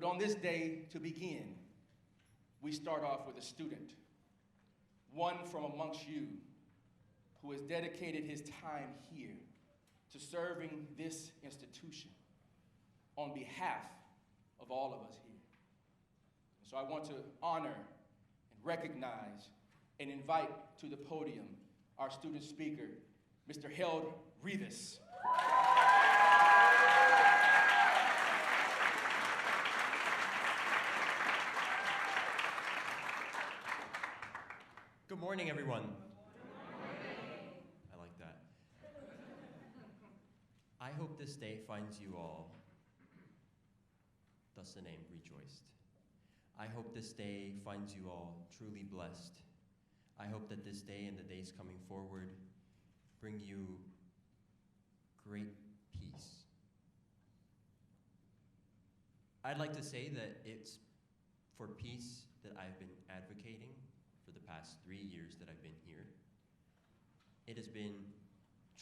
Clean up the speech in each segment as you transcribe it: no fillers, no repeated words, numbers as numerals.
But on this day, to begin, we start off with a student, one from amongst you who has dedicated his time here to serving this institution on behalf of all of us here. And so I want to honor and recognize and invite to the podium our student speaker, Mr. Rivas. Good morning, everyone. Good morning. I like that. I hope this day finds you all, thus the name, rejoiced. I hope this day finds you all truly blessed. I hope that this day and the days coming forward bring you great peace. I'd like to say that it's for peace that I've been advocating for the past 3 years that I've been here. It has been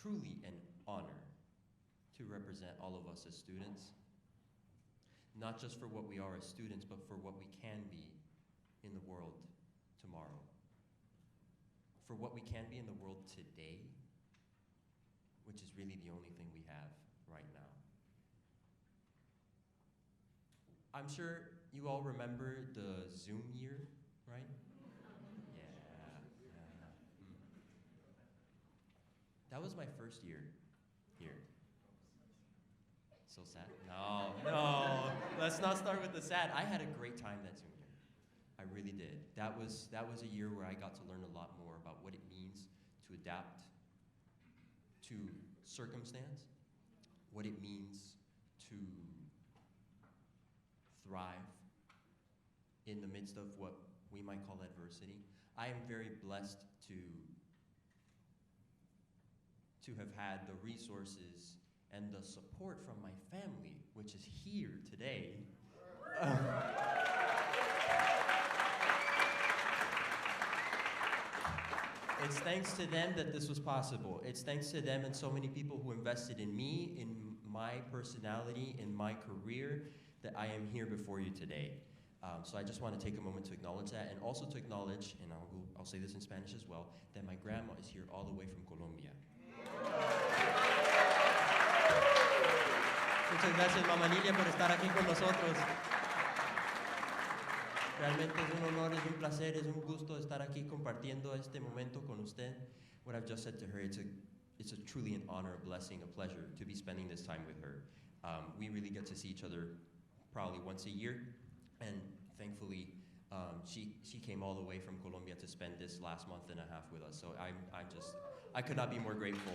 truly an honor to represent all of us as students, not just for what we are as students, but for what we can be in the world tomorrow. For what we can be in the world today, which is really the only thing we have right now. I'm sure you all remember the Zoom year, right? That was my first year here. So sad. No, let's not start with the sad. I had a great time that Zoom year. I really did. That was a year where I got to learn a lot more about what it means to adapt to circumstance, what it means to thrive in the midst of what we might call adversity. I am very blessed to have had the resources and the support from my family, which is here today. It's thanks to them that this was possible. It's thanks to them and so many people who invested in me, in my personality, in my career, that I am here before you today. So I just want to take a moment to acknowledge that, and also to acknowledge, and I'll say this in Spanish as well, that my grandma is here all the way from Colombia. Muchas gracias, mamá Nilia, por estar aquí con nosotros. Realmente es un honor, es un placer, es un gusto estar aquí compartiendo este momento con usted. What I've just said to her, it's a truly an honor, a blessing, a pleasure to be spending this time with her. We really get to see each other probably once a year, and thankfully she came all the way from Colombia to spend this last month and a half with us. So I could not be more grateful.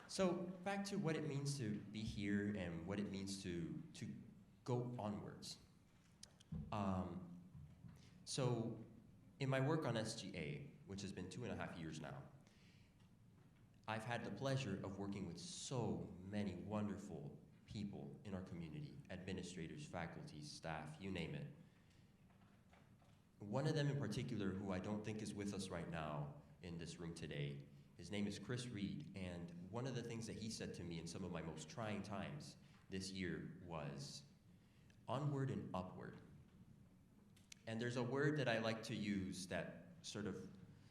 So back to what it means to be here and what it means to go onwards. So in my work on SGA, which has been 2.5 years now, I've had the pleasure of working with so many wonderful people in our community, administrators, faculty, staff, you name it. One of them in particular, who I don't think is with us right now in this room today, his name is Chris Reed, and one of the things that he said to me in some of my most trying times this year was onward and upward. And there's a word that I like to use that sort of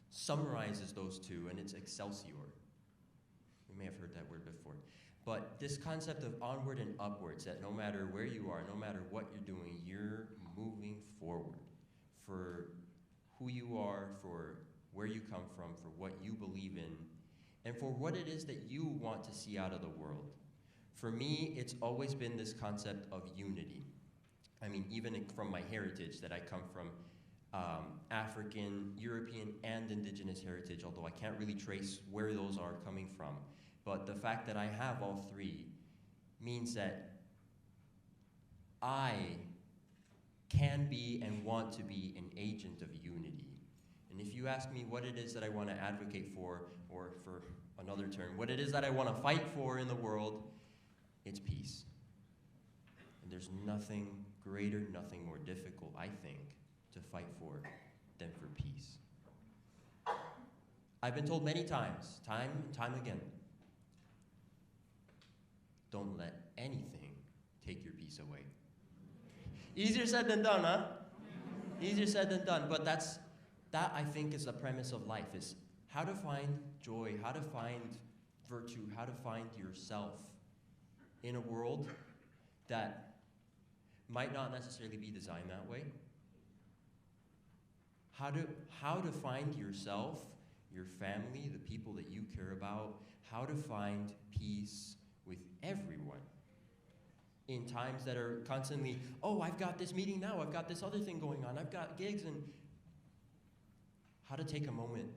summarizes those two, and it's excelsior. You may have heard that word before. But this concept of onward and upwards, that no matter where you are, no matter what you're doing, you're moving forward for who you are, for where you come from, for what you believe in, and for what it is that you want to see out of the world. For me, it's always been this concept of unity. I mean, even from my heritage, that I come from African, European, and indigenous heritage, although I can't really trace where those are coming from. But the fact that I have all three means that I can be and want to be an agent of unity. And if you ask me what it is that I want to advocate for, or for another term, what it is that I want to fight for in the world, it's peace. And there's nothing greater, nothing more difficult, I think, to fight for than for peace. I've been told many times, time and time again, don't let anything take your peace away. Easier said than done, huh? Easier said than done, but that I think is the premise of life, is how to find joy, how to find virtue, how to find yourself in a world that might not necessarily be designed that way. How to find yourself, your family, the people that you care about, how to find peace with everyone in times that are constantly, oh, I've got this meeting now, I've got this other thing going on, I've got gigs, and how to take a moment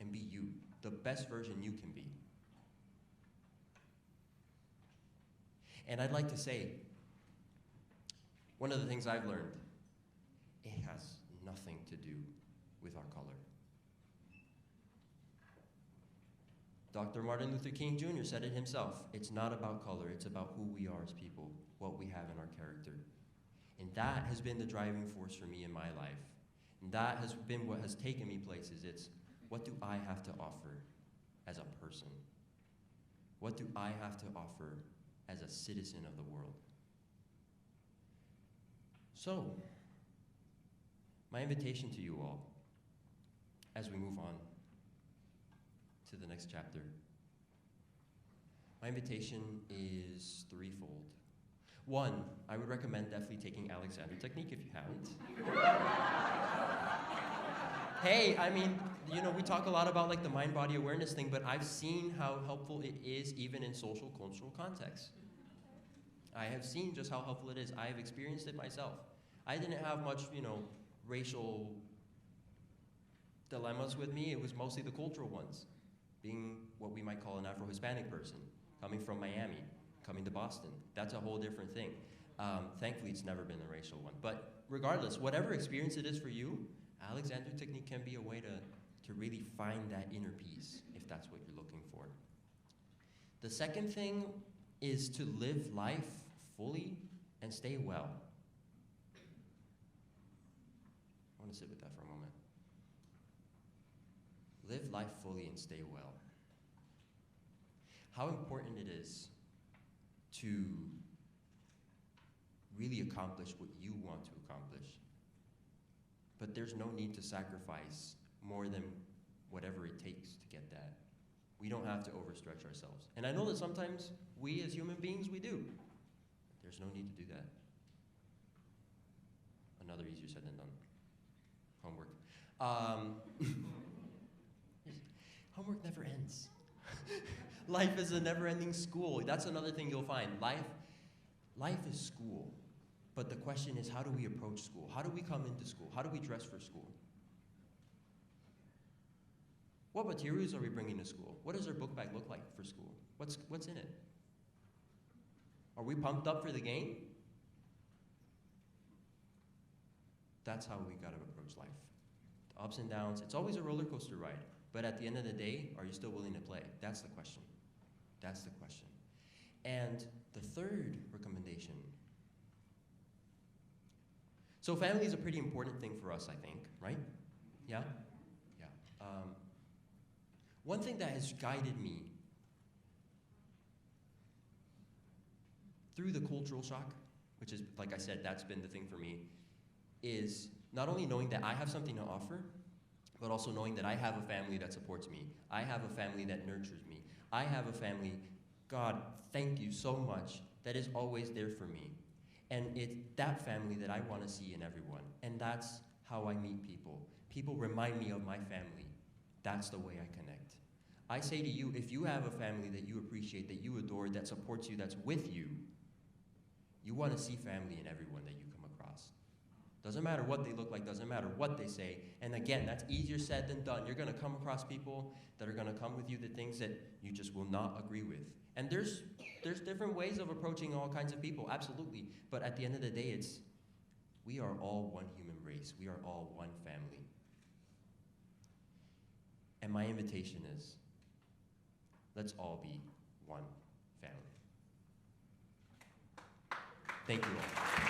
and be you, the best version you can be. And I'd like to say, one of the things I've learned, it has nothing to do with our color. Dr. Martin Luther King Jr. said it himself. It's not about color, it's about who we are as people, what we have in our character. And that has been the driving force for me in my life. And that has been what has taken me places. It's, what do I have to offer as a person? What do I have to offer as a citizen of the world? So, my invitation to you all, as we move on to the next chapter, my invitation is threefold. One, I would recommend definitely taking Alexander Technique if you haven't. Hey, I mean, you know, we talk a lot about like the mind-body awareness thing, but I've seen how helpful it is even in social, cultural contexts. I have seen just how helpful it is. I have experienced it myself. I didn't have much, you know, racial dilemmas with me. It was mostly the cultural ones. Being what we might call an Afro-Hispanic person, coming from Miami, coming to Boston. That's a whole different thing. Thankfully, it's never been a racial one. But regardless, whatever experience it is for you, Alexander Technique can be a way to really find that inner peace, if that's what you're looking for. The second thing is to live life fully and stay well. I want to sit with that for a moment. Live life fully and stay well. How important it is to really accomplish what you want to accomplish. But there's no need to sacrifice more than whatever it takes to get that. We don't have to overstretch ourselves. And I know that sometimes we as human beings, we do. There's no need to do that. Another easier said than done. Homework. Homework never ends. Life is a never-ending school. That's another thing you'll find. Life is school. But the question is, how do we approach school? How do we come into school? How do we dress for school? What materials are we bringing to school? What does our book bag look like for school? What's in it? Are we pumped up for the game? That's how we gotta approach life. The ups and downs, it's always a roller coaster ride. But at the end of the day, are you still willing to play? That's the question. That's the question. And the third recommendation. So family is a pretty important thing for us, I think, right? Yeah? Yeah. One thing that has guided me through the cultural shock, which is, like I said, that's been the thing for me, is not only knowing that I have something to offer, but also knowing that I have a family that supports me. I have a family that nurtures me. I have a family, God, thank you so much, that is always there for me. And it's that family that I want to see in everyone. And that's how I meet people. People remind me of my family. That's the way I connect. I say to you, if you have a family that you appreciate, that you adore, that supports you, that's with you, you want to see family in everyone that you come across. Doesn't matter what they look like, doesn't matter what they say. And again, that's easier said than done. You're going to come across people that are going to come with you the things that you just will not agree with. And there's different ways of approaching all kinds of people, absolutely. But at the end of the day, we are all one human race. We are all one family. And my invitation is, let's all be one family. Thank you all.